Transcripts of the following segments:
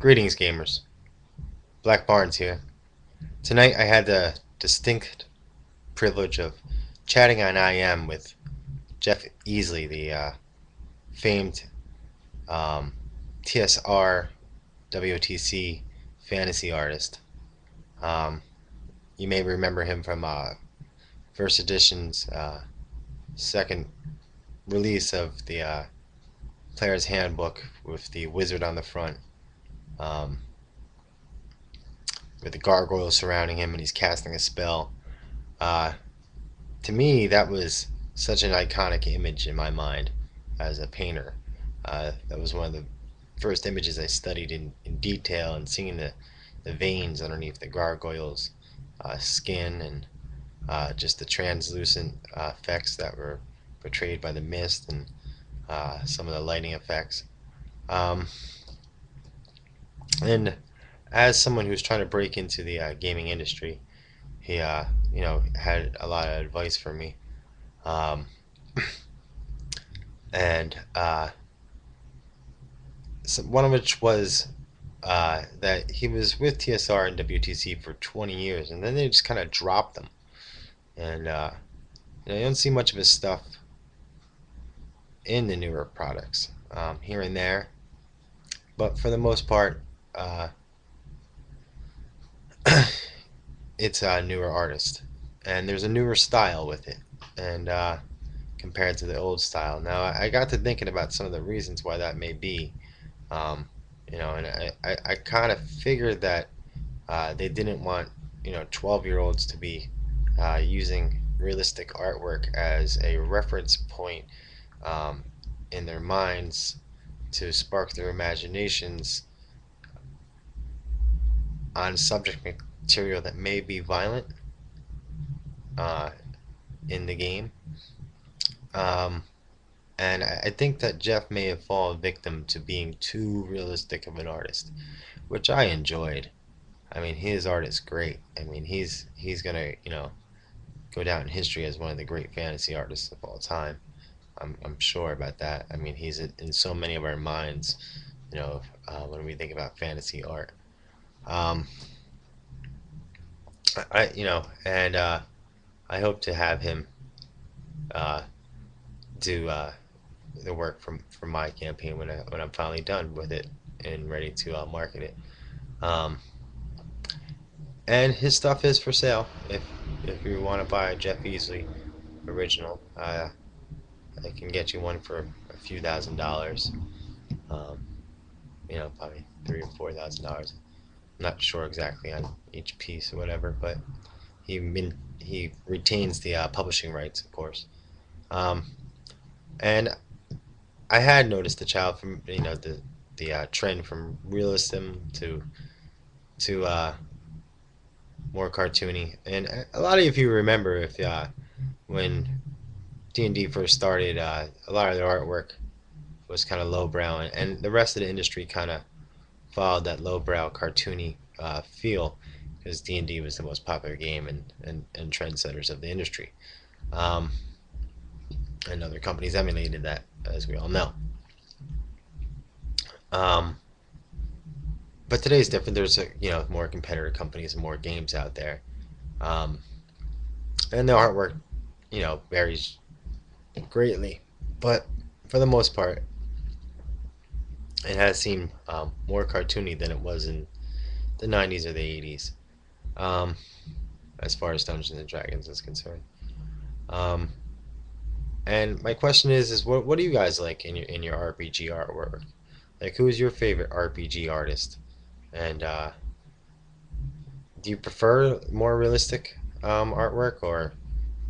Greetings, gamers. Black Barnes here. Tonight I had the distinct privilege of chatting on IM with Jeff Easley, the famed um, TSR WOTC fantasy artist. Um, you may remember him from First Edition's second release of the Player's Handbook with the wizard on the front, um, with the gargoyles surrounding him, and he's casting a spell. Uh, to me, that was such an iconic image in my mind as a painter. That was one of the first images I studied in detail, and seeing the veins underneath the gargoyle's skin, and just the translucent effects that were portrayed by the mist, and some of the lighting effects. Um, and as someone who's trying to break into the gaming industry, he had a lot of advice for me. Um, and so one of which was that he was with TSR and WTC for 20 years, and then they just kind of dropped them. And you don't see much of his stuff in the newer products, here and there, but for the most part, uh, it's a newer artist, and there's a newer style with it, and compared to the old style. Now, I got to thinking about some of the reasons why that may be. Um, and I kind of figured that they didn't want 12-year-olds to be using realistic artwork as a reference point, um, in their minds, to spark their imaginations on subject material that may be violent uh, in the game. Um, and I think that Jeff may have fallen victim to being too realistic of an artist, which I enjoyed. I mean, his art is great. I mean, he's gonna go down in history as one of the great fantasy artists of all time. I'm sure about that. I mean, he's in so many of our minds, when we think about fantasy art. Um, and I hope to have him uh, do the work from my campaign when I'm finally done with it and ready to market it. Um, and his stuff is for sale. If you want to buy a Jeff Easley original, I can get you one for a few $1,000s. Um, probably $3,000 or $4,000. I'm not sure exactly on each piece or whatever, but he retains the publishing rights, of course. Um, and I had noticed the child from the trend from realism to more cartoony. And a lot of you remember, if when D&D first started, a lot of their artwork was kind of lowbrow, and the rest of the industry kind of followed that lowbrow cartoony feel, because D&D was the most popular game, and trendsetters of the industry. Um, and other companies emulated that, as we all know. Um, but today's different. There's more competitor companies and more games out there, um, and the artwork varies greatly. But for the most part, it has seemed more cartoony than it was in the 90s or the 80s, um, as far as Dungeons and Dragons is concerned. Um, and my question is what do you guys like in your RPG artwork? Like, who is your favorite RPG artist? And do you prefer more realistic artwork, or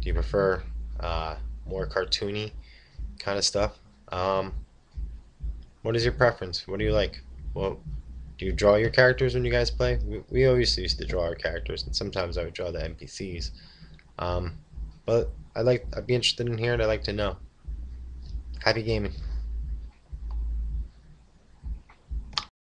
do you prefer more cartoony kind of stuff? Um, what is your preference? What do you like? Well, do you draw your characters when you guys play? We always used to draw our characters, and sometimes I would draw the NPCs. Um, but I'd be interested in hearing. I'd like to know. Happy gaming.